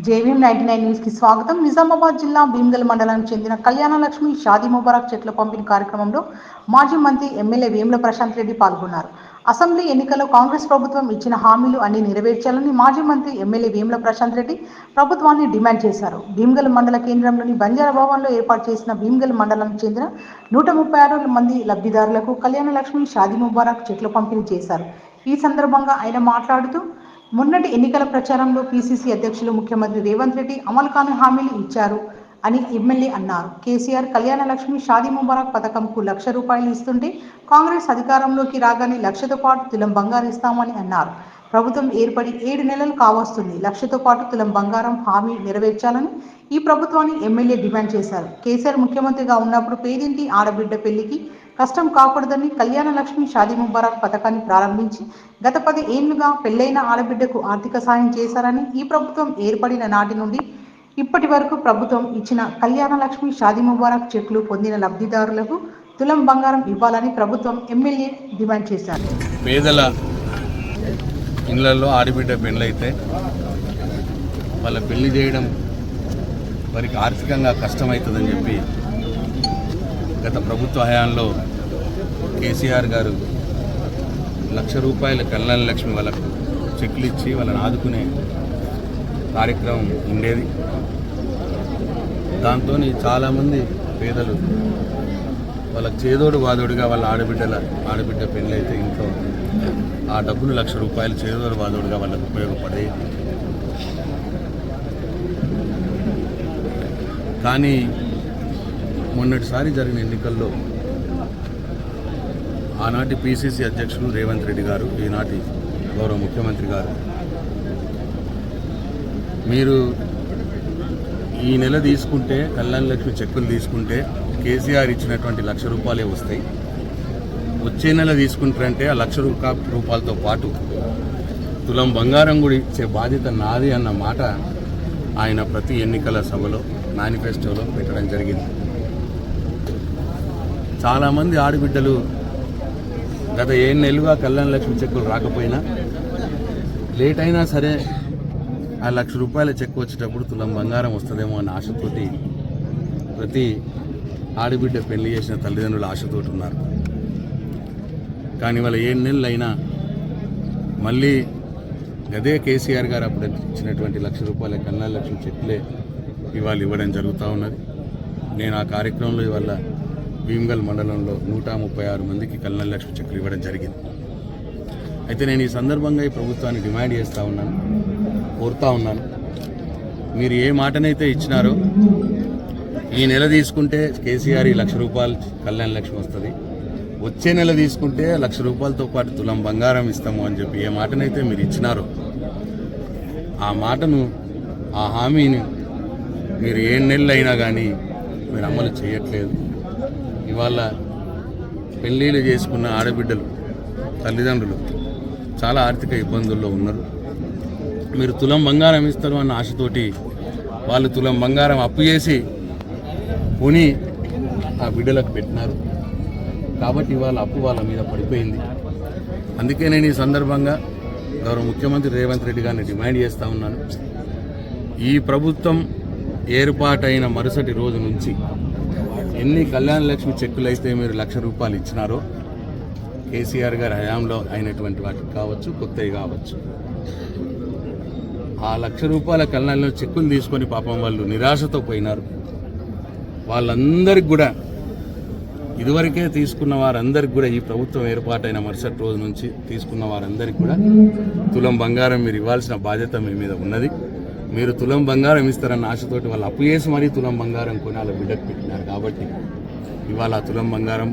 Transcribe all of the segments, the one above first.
JVM 99 news కి స్వాగతం. నిజామాబాద్ జిల్లా భీమ్గల్ మండలానికి చెందిన కళ్యాణ లక్ష్మి షాదీ ముబారక్ చెట్ల పంపిణీ కార్యక్రమంలో మాజీ మంత్రి ఎమ్మెల్యే వేముల ప్రశాంత్ రెడ్డి పాల్గొన్నారు. అసెంబ్లీ ఎన్నికల్లో కాంగ్రెస్ ప్రభుత్వం ఇచ్చిన హామీలు అన్ని నెరవేర్చాలని మాజీ మంత్రి ఎమ్మెల్యే వేముల ప్రశాంత్ రెడ్డి ప్రభుత్వాన్ని డిమాండ్ చేశారు. భీమ్గల్ మండల కేంద్రంలోని బంజారా భవన్లో ఏర్పాటు చేసిన భీమ్గల్ మండలానికి చెందిన 136 మంది లబ్ధిదారులకు కళ్యాణ లక్ష్మి షాదీ ముబారక్ చెట్ల పంపిణీ చేశారు. ఈ సందర్భంగా ఆయన మాట్లాడుతూ మొన్నటి ఎన్నికల ప్రచారంలో పీసీసీ అధ్యక్షులు ముఖ్యమంత్రి రేవంత్ రెడ్డి అమలు కాని హామీలు ఇచ్చారు అని ఎమ్మెల్యే అన్నారు. కేసీఆర్ కళ్యాణ లక్ష్మి షాదీ ముబారక్ పథకంకు ₹1,00,000 ఇస్తుంటే కాంగ్రెస్ అధికారంలోకి రాగానే 1,00,000తో పాటు తులం బంగారం ఇస్తామని అన్నారు. ప్రభుత్వం ఏర్పడి 7 నెలలు కావస్తుంది. 1,00,000తో పాటు తులం బంగారం హామీ నెరవేర్చాలని ఈ ప్రభుత్వాన్ని ఎమ్మెల్యే డిమాండ్ చేశారు. కేసీఆర్ ముఖ్యమంత్రిగా ఉన్నప్పుడు పేదింటి ఆడబిడ్డ పెళ్లికి కష్టం కాకూడదని కళ్యాణ లక్ష్మి షాదీ ముబారక్ పథకాన్ని ప్రారంభించి గత 10 ఏళ్లుగా పెళ్లైన ఆడబిడ్డకు ఆర్థిక సాయం చేశారని, ఈ ప్రభుత్వం ఏర్పడిన నాటి నుండి ఇప్పటి వరకు ప్రభుత్వం ఇచ్చిన కళ్యాణ లక్ష్మి షాదీ ముబారక్ చెక్లు పొందిన లబ్ధిదారులకు తులం బంగారం ఇవ్వాలని ప్రభుత్వం ఎమ్మెల్యే డిమాండ్ చేశారు. పేదల ఇళ్లలో ఆడబిడ్డ పెళ్ళైతే వాళ్ళ పెళ్లి చేయడం వారికి ఆర్థికంగా కష్టమవుతుందని చెప్పి గత ప్రభుత్వ హయాంలో కేసీఆర్ గారు ₹1,00,000 కళ్యాణ లక్ష్మి వాళ్ళకు చెక్లు ఇచ్చి వాళ్ళని ఆదుకునే కార్యక్రమం ఉండేది. దాంతో చాలామంది పేదలు వాళ్ళకి చేదోడు వాదోడుగా వాళ్ళ ఆడబిడ్డ పెళ్ళైతే ఇంట్లో ఆ డబ్బులు ₹1,00,000 చేదోడు వాదోడుగా వాళ్ళకు ఉపయోగపడేది. కానీ మొన్నటిసారి జరిగిన ఎన్నికల్లో ఆనాటి పీసీసీ అధ్యక్షులు రేవంత్ రెడ్డి గారు, ఈనాటి గౌరవ ముఖ్యమంత్రి గారు, మీరు ఈ నెల తీసుకుంటే కళ్యాణ లక్ష్మి చెక్కులు తీసుకుంటే కేసీఆర్ ఇచ్చినటువంటి ₹1,00,000 వస్తాయి, వచ్చే నెల తీసుకుంటారంటే ఆ ₹1,00,000 పాటు తులం బంగారం కూడా ఇచ్చే బాధ్యత నాది అన్న మాట ఆయన ప్రతి ఎన్నికల సభలో మేనిఫెస్టోలో పెట్టడం జరిగింది. చాలామంది ఆడబిడ్డలు గత 7 నెలలుగా కళ్యాణ లక్ష్మి చెక్కులు రాకపోయినా లేట్ అయినా సరే ఆ ₹1,00,000 చెక్కు వచ్చేటప్పుడు తులం బంగారం వస్తుందేమో అన్న ఆశతోటి ప్రతి ఆడబిడ్డ పెళ్లి చేసిన తల్లిదండ్రులు ఆశతోటి ఉన్నారు. కానీ వాళ్ళ 7 నెలలు అయినా మళ్ళీ గదే కేసీఆర్ గారు అప్పుడు ఇచ్చినటువంటి ₹1,00,000 కళ్యాణ లక్ష్మి చెక్కులే ఇవాళ ఇవ్వడం జరుగుతూ ఉన్నది. నేను ఆ కార్యక్రమంలో ఇవాళ భీమ్గల్ మండలంలో 136 మందికి కళ్యాణ లక్ష్మి చెక్కులు ఇవ్వడం జరిగింది. అయితే నేను ఈ సందర్భంగా ఈ ప్రభుత్వాన్ని డిమాండ్ చేస్తూ ఉన్నాను, కోరుతూ ఉన్నాను, మీరు ఏ మాటనైతే ఇచ్చినారో ఈ నెల తీసుకుంటే కేసీఆర్ ₹1,00,000 కళ్యాణ లక్ష్మి వస్తుంది, వచ్చే నెల తీసుకుంటే ₹1,00,000తో పాటు తులం బంగారం ఇస్తాము అని చెప్పి ఏ మాటనైతే మీరు ఇచ్చినారో ఆ మాటను, ఆ హామీని మీరు 7 నెలలు అయినా కానీ మీరు అమలు చేయట్లేదు. ఇవాళ పెళ్ళిళ్ళు చేసుకున్న ఆడబిడ్డలు తల్లిదండ్రులు చాలా ఆర్థిక ఇబ్బందుల్లో ఉన్నారు. మీరు తులం బంగారం ఇస్తారు అన్న ఆశతోటి వాళ్ళు తులం బంగారం అప్పు చేసి కొని ఆ బిడ్డలకు పెట్టినారు. కాబట్టి ఇవాళ అప్పు వాళ్ళ మీద పడిపోయింది. అందుకే నేను ఈ సందర్భంగా గౌరవ ముఖ్యమంత్రి రేవంత్ రెడ్డి గారిని డిమాండ్ చేస్తూ ఉన్నాను, ఈ ప్రభుత్వం ఏర్పాటైన మరుసటి రోజు నుంచి ఎన్ని కళ్యాణ లక్ష్మి చెక్కులు అయితే మీరు ₹1,00,000 ఇచ్చినారో కేసీఆర్ గారి హయాంలో అయినటువంటి వాటికి కావచ్చు, కొత్తవి కావచ్చు, ఆ ₹1,00,000 కళ్యాణ చెక్కులు తీసుకొని పాపం వాళ్ళు నిరాశతో పోయినారు. వాళ్ళందరికీ కూడా ఇదివరకే తీసుకున్న వారందరికీ కూడా ఈ ప్రభుత్వం ఏర్పాటైన మరుసటి రోజు నుంచి తీసుకున్న వారందరికీ కూడా తులం బంగారం మీరు ఇవ్వాల్సిన బాధ్యత మీ మీద ఉన్నది. మీరు తులం బంగారం ఇస్తారన్న ఆశతోటి వాళ్ళు అప్పు చేసి మరీ తులం బంగారం కొని వాళ్ళ బిడ్డకు పెట్టినారు. కాబట్టి ఇవాళ ఆ తులం బంగారం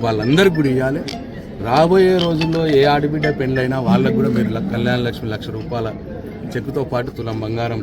వాళ్ళందరికీ కూడా ఇవ్వాలి. రాబోయే రోజుల్లో ఏ ఆడబిడ్డ పెళ్ళైనా వాళ్ళకు కూడా మీరు కళ్యాణ లక్ష్మి ₹1,00,000 చెక్కుతో పాటు తులం బంగారం